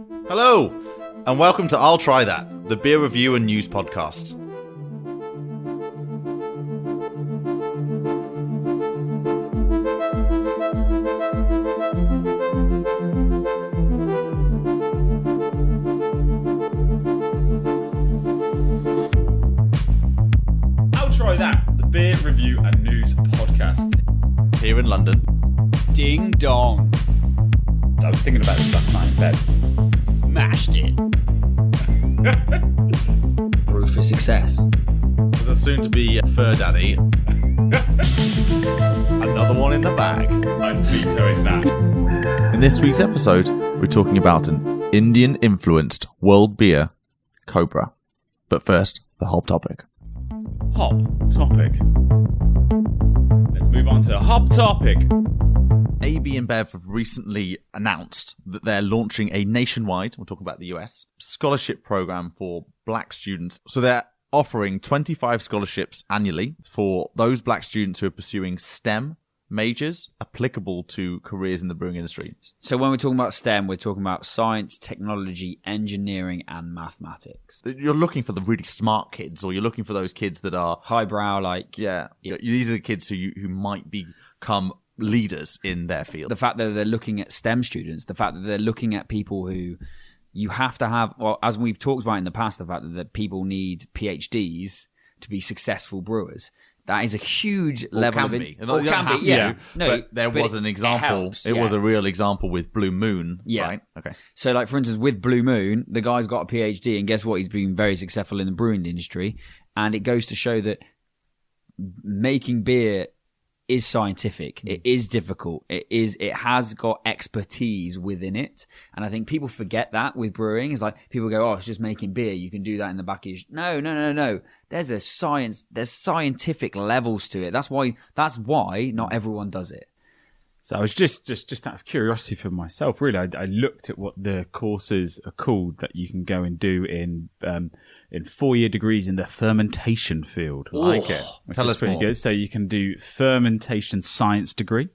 Hello, and welcome to I'll Try That, the beer review and news podcast. I'll Try That, the beer review and news podcast. Here in London. Ding dong. I was thinking about this last night in bed. Smashed it. Brew for success. As a soon-to-be fur daddy. Another one in the bag. I'm vetoing that. In this week's episode, we're talking about an Indian-influenced world beer, Cobra. But first, the hop topic. Hop topic. Let's move on to hop topic. AB InBev have recently announced that they're launching a nationwide, we'll talk about the US, scholarship program for black students. So they're offering 25 scholarships annually for those black students who are pursuing STEM majors applicable to careers in the brewing industry. So when we're talking about STEM, we're talking about science, technology, engineering, and mathematics. You're looking for the really smart kids, or you're looking for those kids that are Highbrow, like... Yeah. These are the kids who might become leaders in their field. The fact that they're looking at STEM students, the fact that they're looking at people who you have to have, well, as we've talked about in the past, the fact that people need PhDs to be successful brewers. That is a huge level of it. Or can be, yeah. No, but there was an example. It was a real example with Blue Moon, right? Okay. So, like, for instance, with Blue Moon, the guy's got a PhD, and guess what? He's been very successful in the brewing industry. And it goes to show that making beer is scientific. It is difficult. It has got expertise within it. And I think people forget that with brewing. It's like people go, oh, it's just making beer. You can do that in the back of your... No. There's scientific levels to it. That's why not everyone does it. So I was just out of curiosity for myself, really. I looked at what the courses are called that you can go and do in 4-year degrees in the fermentation field. Like it. Tell us more. Good. So you can do fermentation science degree,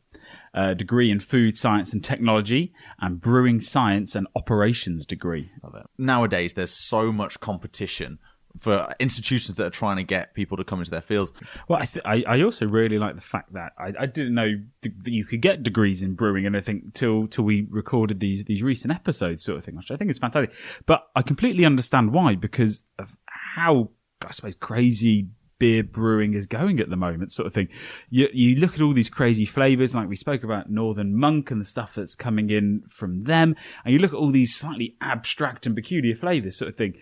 degree in food science and technology, and brewing science and operations degree. Love it. Nowadays, there's so much competition for institutions that are trying to get people to come into their fields. Well, I also really like the fact that I didn't know that you could get degrees in brewing, and I think till we recorded these recent episodes, sort of thing, which I think is fantastic. But I completely understand why, because of how, I suppose, crazy beer brewing is going at the moment, sort of thing. You look at all these crazy flavors, like we spoke about Northern Monk and the stuff that's coming in from them, and you look at all these slightly abstract and peculiar flavors, sort of thing.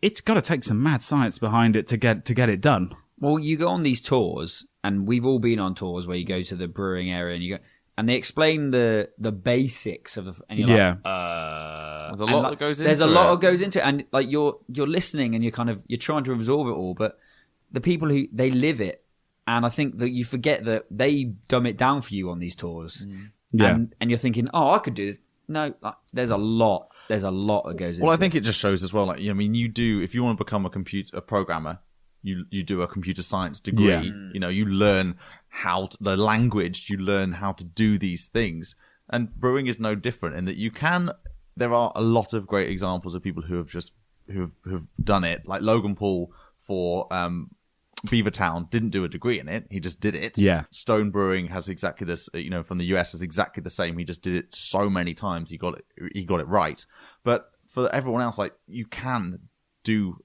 It's got to take some mad science behind it to get it done. Well, you go on these tours, and we've all been on tours where you go to the brewing area and they explain the basics of and you're like, there's a lot that goes into it. There's a lot that goes into it, and like you're listening and you're trying to absorb it all, but the people who they live it, and I think that you forget that they dumb it down for you on these tours. Yeah. And you're thinking, oh, I could do this. No, there's a lot. There's a lot that goes into it. Well, I think it just shows as well, like, you do, if you want to become a programmer, you do a computer science degree. Yeah. You learn the language, you learn how to do these things. And brewing is no different in that there are a lot of great examples of people who have done it. Like Logan Paul for Beavertown didn't do a degree in it. He just did it. Yeah. Stone Brewing has exactly this, from the US is exactly the same. He just did it so many times. He got it right. But for everyone else, like, you can do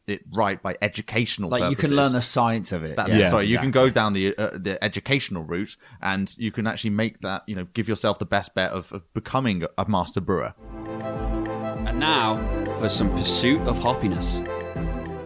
it right by educational purposes. You can learn the science of it. That's it. Sorry, exactly. You can go down the educational route, and you can actually make that, give yourself the best bet of becoming a master brewer. And now for some Pursuit of Hoppiness.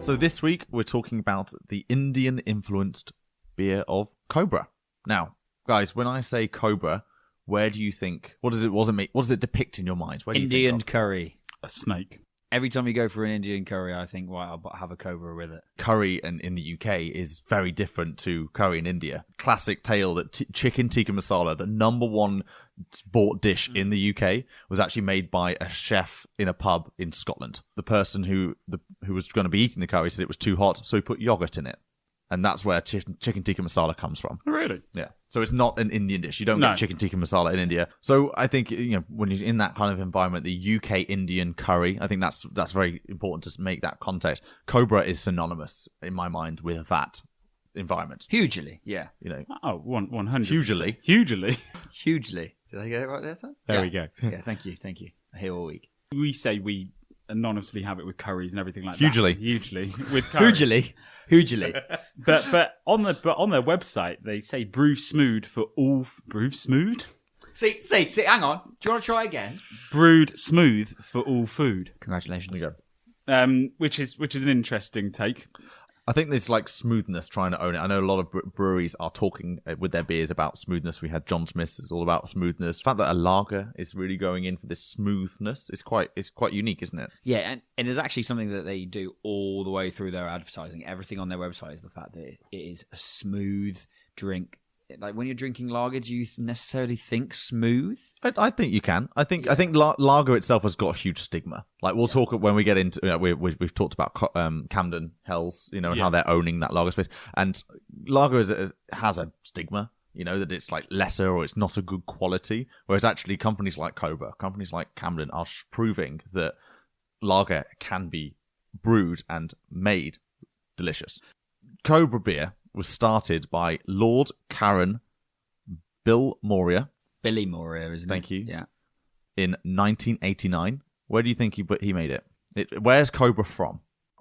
So this week, we're talking about the Indian-influenced beer of Cobra. Now, guys, when I say Cobra, where do you think... What does it depict in your mind? Where do Indian you think curry. A snake. Every time you go for an Indian curry, I think, right, I'll have a Cobra with it. Curry in the UK is very different to curry in India. Classic tale that chicken tikka masala, the number one bought dish in the UK, was actually made by a chef in a pub in Scotland. The person who was going to be eating the curry said it was too hot, so he put yogurt in it. And that's where chicken tikka masala comes from. Really? Yeah. So it's not an Indian dish. You don't No. get chicken tikka masala in India. So I think, when you're in that kind of environment, the UK Indian curry, I think that's very important to make that context. Cobra is synonymous in my mind with that environment. Hugely, yeah. Oh, 100%. Hugely. Hugely. Did I get it right there, Tom? There we go. Yeah, thank you. I hear all week. We say we anonymously have it with curries and everything like Hugely. that. Hugely. With curries. Hugely. But on their website they say brew smooth for all brew smooth. See, hang on. Do you want to try again? Brewed smooth for all food. Congratulations. There you go. Which is an interesting take. I think there's like smoothness trying to own it. I know a lot of breweries are talking with their beers about smoothness. We had John Smith's is all about smoothness. The fact that a lager is really going in for this smoothness is quite unique, isn't it? Yeah, and there's actually something that they do all the way through their advertising. Everything on their website is the fact that it is a smooth drink. Like when you're drinking lager, do you necessarily think smooth? I think you can. I think lager itself has got a huge stigma. Like we'll talk when we get into we've talked about Camden Hells, and how they're owning that lager space. And lager has a stigma, that it's like lesser or it's not a good quality. Whereas actually companies like Cobra, companies like Camden are proving that lager can be brewed and made delicious. Cobra Beer was started by Lord Karen Bill Moyer. Billy Moyer, isn't it? Thank you. Yeah. In 1989. Where do you think he made it? Where's Cobra from?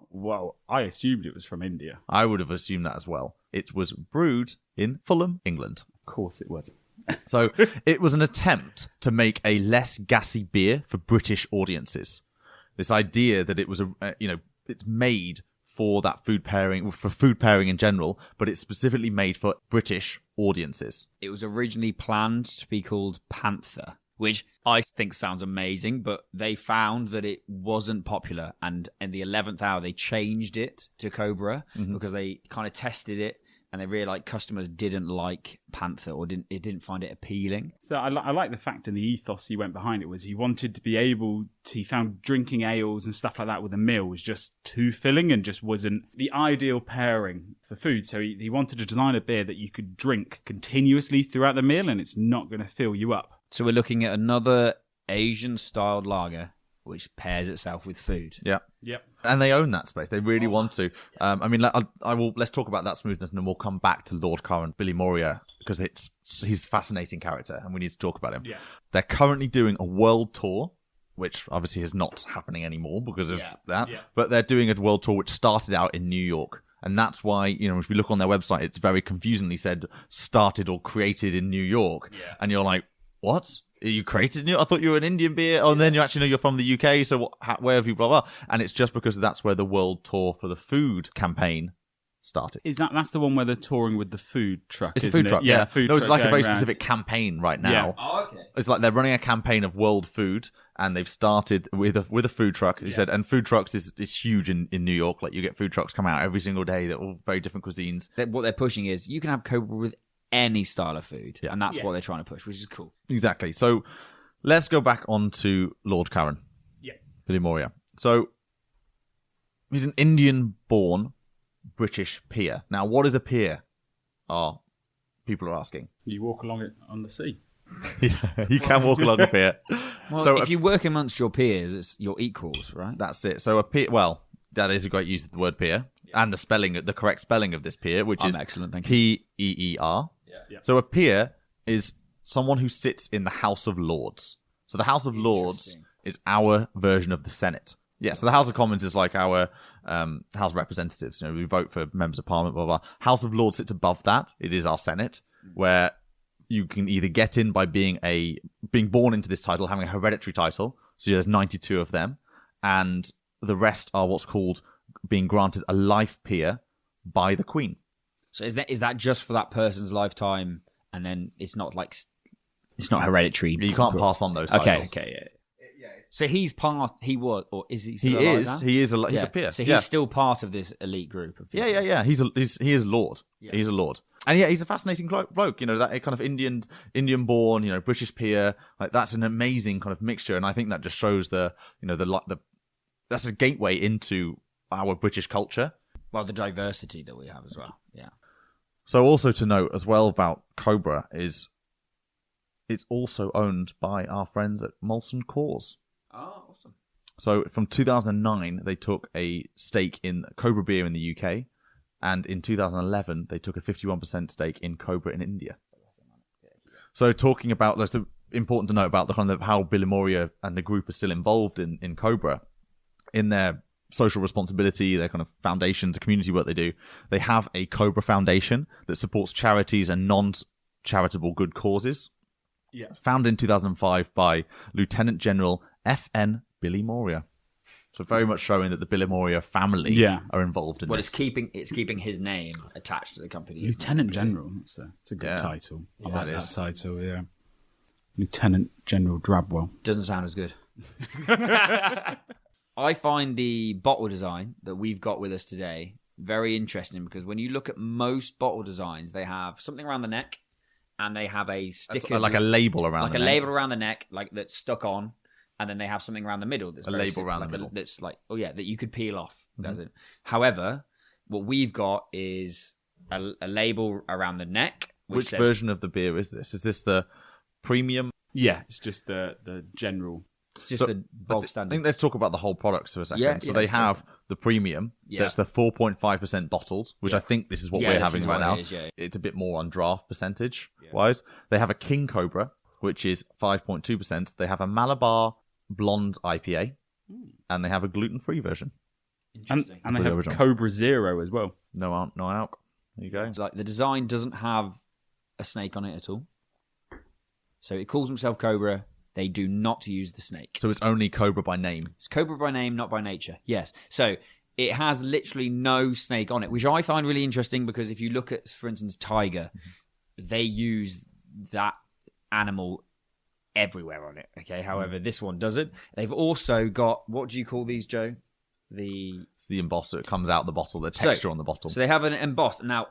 Well, I assumed it was from India. I would have assumed that as well. It was brewed in Fulham, England. Of course it was. So it was an attempt to make a less gassy beer for British audiences. This idea that it was it's made for that food pairing in general, but it's specifically made for British audiences. It was originally planned to be called Panther, which I think sounds amazing, but they found that it wasn't popular, and in the 11th hour they changed it to Cobra because they kind of tested it and they realized customers didn't like Panther or didn't find it appealing. So I like the fact and the ethos he went behind it was he wanted to be able to, he found drinking ales and stuff like that with a meal was just too filling and just wasn't the ideal pairing for food. So he wanted to design a beer that you could drink continuously throughout the meal and it's not going to fill you up. So we're looking at another Asian-styled lager which pairs itself with food. Yeah. Yep. And they own that space. They really want to. Let's talk about that smoothness and then we'll come back to Lord Karen, Billy Moyer, because he's a fascinating character and we need to talk about him. Yeah. They're currently doing a world tour, which obviously is not happening anymore because of that. Yeah. But they're doing a world tour which started out in New York. And that's why, if we look on their website, it's very confusingly said started or created in New York. Yeah. And you're like, what? Are you created in New York? I thought you were an Indian beer. Oh, and then you actually know you're from the UK. So where have you, blah, blah. And it's just because that's where the world tour for the food campaign started. That's the one where they're touring with the food truck, It's a food truck, yeah. Food no, it's truck like a very going specific campaign right now. Yeah. Oh, okay. It's like they're running a campaign of world food, and they've started with a food truck. You said, and food trucks is huge in New York. Like you get food trucks come out every single day. They're all very different cuisines. What they're pushing is you can have Cobra with any style of food, and that's what they're trying to push, which is cool. Exactly. So let's go back on to Lord Karen. Yeah. Billy Moyer. So he's an Indian-born British peer. Now, what is a peer? People are asking. You walk along it on the sea. Yeah, you can walk along a pier. Well, So if you work amongst your peers, it's your equals, right? that's it. So a peer, that is a great use of the word peer and the correct spelling of this peer, which is excellent, thank you. P-E-E-R. Yeah. So a peer is someone who sits in the House of Lords. So the House of Lords is our version of the Senate. Yeah, so the House of Commons is like our House of Representatives. We vote for members of Parliament, blah, blah. House of Lords sits above that. It is our Senate, where you can either get in by being born into this title, having a hereditary title. So there's 92 of them. And the rest are what's called being granted a life peer by the Queen. So is that just for that person's lifetime, and then it's not hereditary? You can't pass on those titles. Okay, yeah. So he's part. He was, or is he? Still He alive is. now? He's a peer. So he's still part of this elite group of people. Yeah. He is Lord. Yeah. He's a Lord. And he's a fascinating bloke. That kind of Indian-born, British peer. Like that's an amazing kind of mixture, and I think that just shows that's a gateway into our British culture. Well, the diversity that we have as well. Yeah. So also to note as well about Cobra is it's also owned by our friends at Molson Coors. Oh, awesome. So from 2009, they took a stake in Cobra Beer in the UK, and in 2011, they took a 51% stake in Cobra in India. So talking about, that's important to note about the kind of how Billy Moyer and the group are still involved in Cobra, in their social responsibility, their kind of foundations, the community work they do. They have a Cobra Foundation that supports charities and non-charitable good causes. Yeah. It's founded in 2005 by Lieutenant General F.N. Billy Moyer. So very much showing that the Billy Moyer family are involved in this. It's keeping his name attached to the company. Lieutenant General. It's a good title. I like that title, yeah. Lieutenant General Drabwell. Doesn't sound as good. I find the bottle design that we've got with us today very interesting because when you look at most bottle designs, they have something around the neck and they have a sticker. Like a label around the neck. Like a label around the neck, like that's stuck on. And then they have something around the middle that's a label around the middle. That's like, that you could peel off. Does it? However, what we've got is a label around the neck. Which version of the beer is this? Is this the premium? Yeah, it's just the general. It's just the bog standard. I think let's talk about the whole product for a second. Yeah, so they have the premium. Yeah. That's the 4.5% bottled, which I think this is what we're having right now. It's a bit more on draft percentage wise. They have a King Cobra, which is 5.2%. They have a Malabar Blonde IPA, and they have a gluten-free version. And they have Cobra Zero as well. No alcohol. There you go. It's like the design doesn't have a snake on it at all. So it calls himself Cobra. They do not use the snake. So it's only Cobra by name. It's Cobra by name, not by nature. Yes. So it has literally no snake on it, which I find really interesting because if you look at, for instance, Tiger, they use that animal everywhere on it. Okay. However, this one doesn't. They've also got, what do you call these, Joe? It's the embosser. It comes out the bottle, the texture on the bottle. So they have an embossed. Now,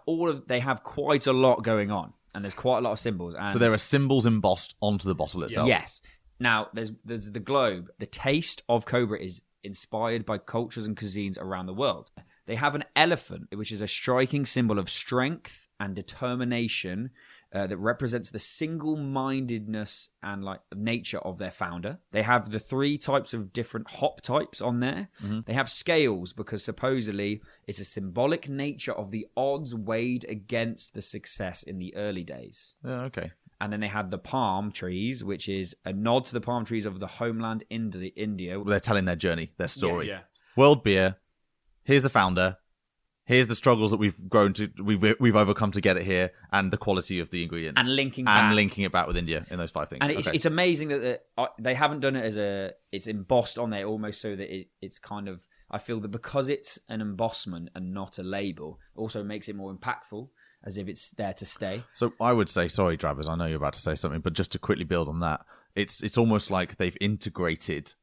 they have quite a lot going on, and there's quite a lot of symbols. And so there are symbols embossed onto the bottle itself. Yes. Now, there's the globe. The taste of Cobra is inspired by cultures and cuisines around the world. They have an elephant, which is a striking symbol of strength and determination that represents the single-mindedness and nature of their founder. They have the 3 types of different hop types on there. Mm-hmm. They have scales because supposedly it's a symbolic nature of the odds weighed against the success in the early days. Yeah, okay. And then they had the palm trees, which is a nod to the palm trees of the homeland India. Well, they're telling their journey, their story. Yeah. World Beer. Here's the founder. Here's the struggles that we've overcome to get it here, and the quality of the ingredients, and linking it back with India in those 5 things. And it's amazing that they haven't done it it's embossed on there almost so that it's kind of, I feel that because it's an embossment and not a label, also makes it more impactful, as if it's there to stay. So I would say, sorry, Travers, I know you're about to say something, but just to quickly build on that, it's almost like they've integrated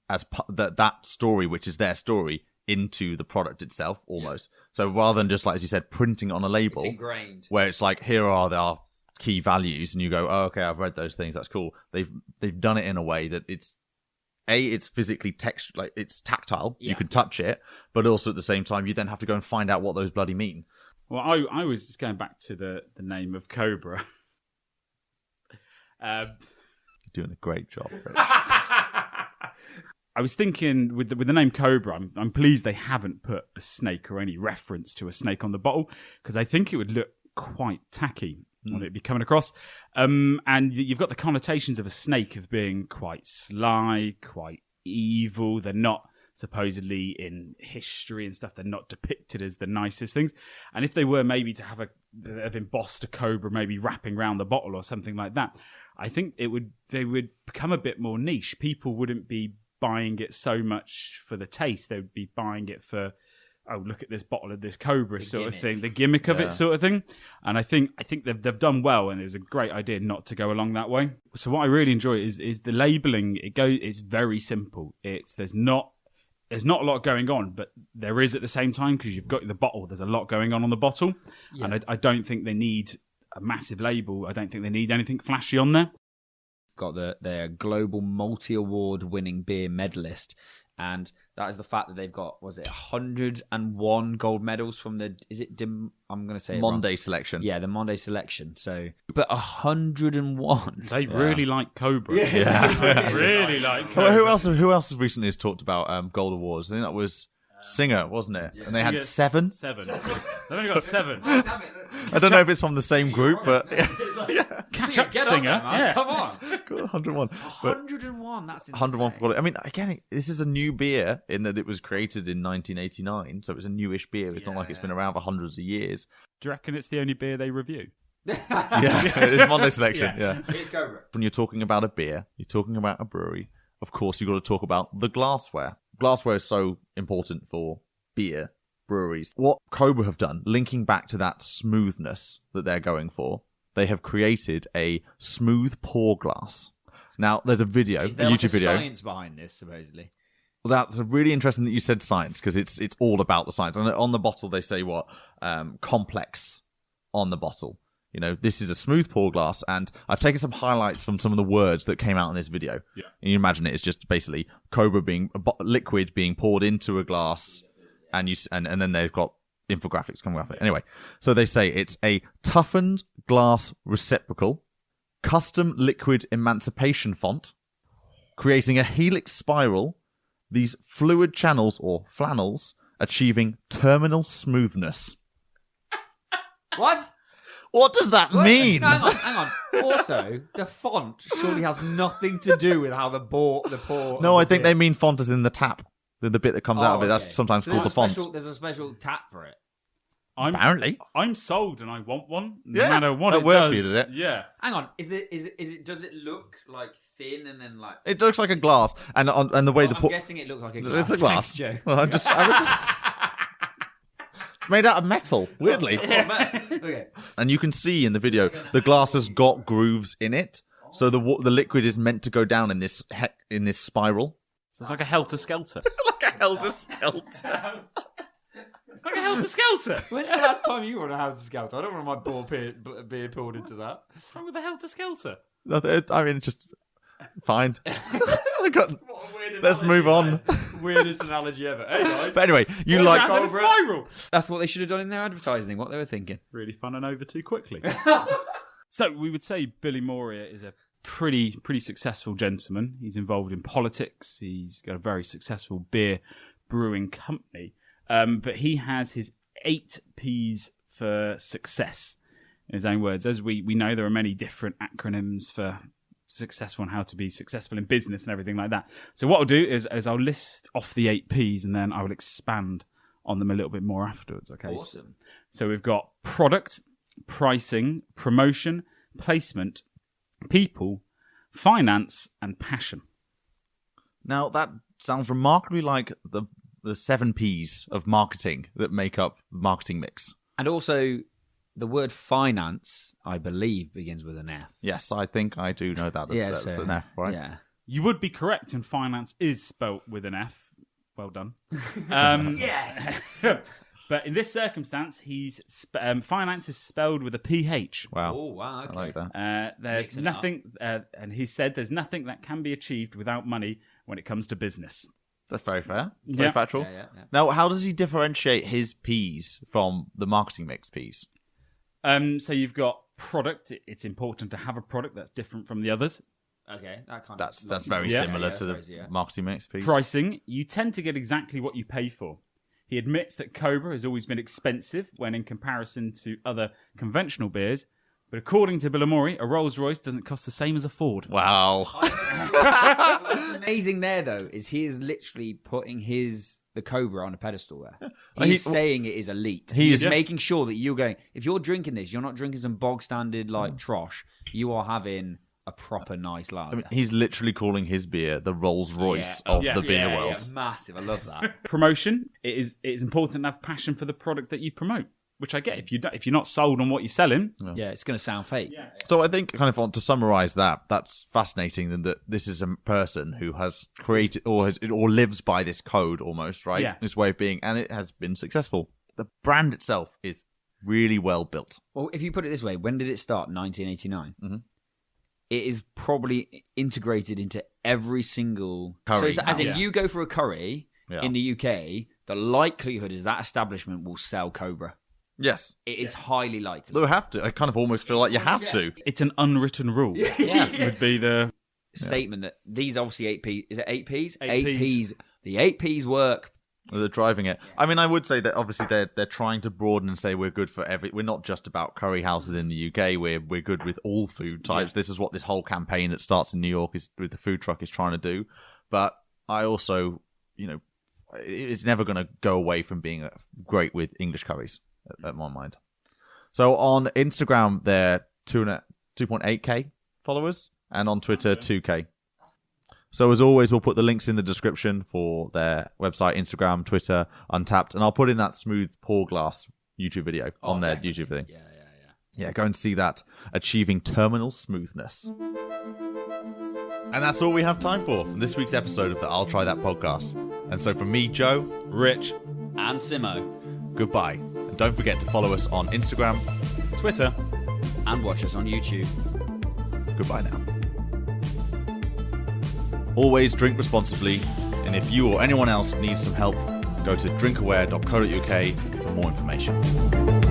as that story, which is their story, into the product itself almost. So rather than just as you said, printing it on a label, it's ingrained, where it's like, here are our key values, and you go, oh, okay, I've read those things, that's cool. They've done it in a way that it's physically it's tactile, you can touch it, but also at the same time you then have to go and find out what those bloody mean. Well, I was just going back to the name of Cobra. You're doing a great job, Rich. I was thinking with the name Cobra, I'm pleased they haven't put a snake or any reference to a snake on the bottle, because I think it would look quite tacky when it'd be coming across. And you've got the connotations of a snake of being quite sly, quite evil. They're not supposedly in history and stuff. They're not depicted as the nicest things. And if they were maybe to have embossed a cobra, maybe wrapping around the bottle or something like that, I think they would become a bit more niche. People wouldn't be buying it so much for the taste. They would be buying it for, oh, look at this bottle of this Cobra sort of thing, the gimmick of it sort of thing. And I think they've done well, and it was a great idea not to go along that way. So what I really enjoy is the labeling. It's very simple. There's not a lot going on, but there is at the same time, because you've got the bottle. There's a lot going on the bottle, and I don't think they need a massive label. I don't think they need anything flashy on there. got their global multi-award winning beer medalist. And that is the fact that they've got, 101 gold medals from I'm going to say Monday selection. Yeah, the Monday selection. So, but 101. They really like Cobra. Yeah. Really like Well, Cobra. who else recently has talked about gold awards? I think that was Singer, wasn't it? And they had Singer- 7. 7. They've only got 7. I don't know if it's from the same group, but Catch up Get Singer. up there, man. Yeah. Come on. 101. But 101, that's insane. 101 for quality. I mean, again, this is a new beer in that it was created in 1989, so it's a newish beer. It's not like it's been around for hundreds of years. Do you reckon it's the only beer they review? Yeah, it's Monday selection. Yeah. Here's Cobra. When you're talking about a beer, you're talking about a brewery. Of course, you've got to talk about the glassware. Glassware is so important for beer breweries. What Cobra have done, linking back to that smoothness that they're going for, they have created a smooth pour glass. Now, there's a video, Is there a like YouTube video. science behind this, supposedly? Well, that's really interesting that you said science, because it's all about the science. And on the bottle, they say what? Complex on the bottle. You know, this is a smooth pour glass, and I've taken some highlights from some of the words that came out in this video. Yeah. And you imagine it's just basically Cobra being liquid being poured into a glass, and then they've got infographics coming off it. Anyway, so they say it's a toughened glass receptacle, custom liquid emancipation font, creating a helix spiral, these fluid channels or flannels achieving terminal smoothness. What? What does that mean? No, hang on. Also, the font surely has nothing to do with how the pour. No, I think they mean font as in the tap. The bit that comes out of it. Okay. That's sometimes So called the font. There's a special tap for it. Apparently. I'm sold and I want one. No Yeah. matter what That it worked does. for you, did it? Yeah. Hang on. Does it look like thin and then like? It looks like a glass. And the way Well, the I'm pour... guessing it looked like a glass. It's a glass. Thanks, Joe. Well, it's made out of metal, weirdly. Okay. And you can see in the video, the glass has got grooves in it. So the liquid is meant to go down in this spiral. So it's like a helter-skelter. Like a helter-skelter. Like a helter-skelter. When's the last time you were on a house scout? I don't want my beer poured into that. What's wrong with the helter-skelter? I mean, it's just fine. Let's move on. Weirdest analogy ever. Hey guys. But anyway, you Well, like... round in a spiral. That's what they should have done in their advertising. What they were thinking. Really fun and over too quickly. So we would say Billy Moyer is a pretty successful gentleman. He's involved in politics. He's got a very successful beer brewing company. But he has his 8 P's for success, in his own words. As we know, there are many different acronyms for successful and how to be successful in business and everything like that. So what I'll do is I'll list off the 8 P's and then I will expand on them a little bit more afterwards. Okay. Awesome. So we've got product, pricing, promotion, placement, people, finance, and passion. Now, that sounds remarkably like the 7 P's of marketing that make up the marketing mix. And also, the word finance, I believe, begins with an F. Yes, I think I do know that. That's so, an F, right? Yeah. You would be correct, and finance is spelt with an F. Well done. Yes. But in this circumstance, finance is spelled with a PH. Wow. Oh, wow. Okay. I like that. There's Mixing it up. nothing, and he said there's nothing that can be achieved without money when it comes to business. That's very fair. Very Yeah. factual. Yeah. Now, how does he differentiate his P's from the marketing mix P's? So you've got product. It's important to have a product that's different from the others. Okay. That kind That's very Yeah. similar to the marketing mix P's. Pricing, you tend to get exactly what you pay for. He admits that Cobra has always been expensive when in comparison to other conventional beers, but according to Bill Moyer, a Rolls-Royce doesn't cost the same as a Ford. Wow. What's amazing there, though, is he is literally putting the Cobra on a pedestal there. He's saying it is elite. He's making sure that you're going, if you're drinking this, you're not drinking some bog standard like trosh. You are having a proper nice lager. I mean, he's literally calling his beer the Rolls-Royce of the beer world. Yeah, massive. I love that. Promotion, it is important to have passion for the product that you promote, which I get. If you're not sold on what you're selling, Yeah, it's going to sound fake. yeah. So I think, kind of to summarize that's fascinating that this is a person who has created or lives by this code almost, right? Yeah. This way of being, and it has been successful. The brand itself is really well built. Well, if you put it this way, when did it start? 1989. Mm-hmm. it is probably integrated into every single Curry So, as in, house. you go for a curry in the UK, the likelihood is that establishment will sell Cobra. Yes. It is highly likely. They have to. I kind of almost feel like you have to. It's an unwritten rule. Would be the statement that these obviously 8Ps. Is it 8Ps? 8Ps. The 8Ps work. They're driving it. I mean, I would say that obviously they're trying to broaden and say we're good for we're not just about curry houses in the UK. We're good with all food types. This is what this whole campaign that starts in New York is with the food truck is trying to do. But I also, it's never going to go away from being great with English curries at my mind. So on Instagram, they're 2.8k followers, and on Twitter, 2k. So as always, we'll put the links in the description for their website, Instagram, Twitter, Untapped, and I'll put in that smooth pour glass YouTube video on their YouTube thing. Yeah, go and see that, achieving terminal smoothness. And that's all we have time for this week's episode of the I'll Try That podcast. And so from me, Joe, Rich, And Simo. goodbye. And don't forget to follow us on Instagram, Twitter. And watch us on YouTube. Goodbye now. Always drink responsibly, and if you or anyone else needs some help, go to drinkaware.co.uk for more information.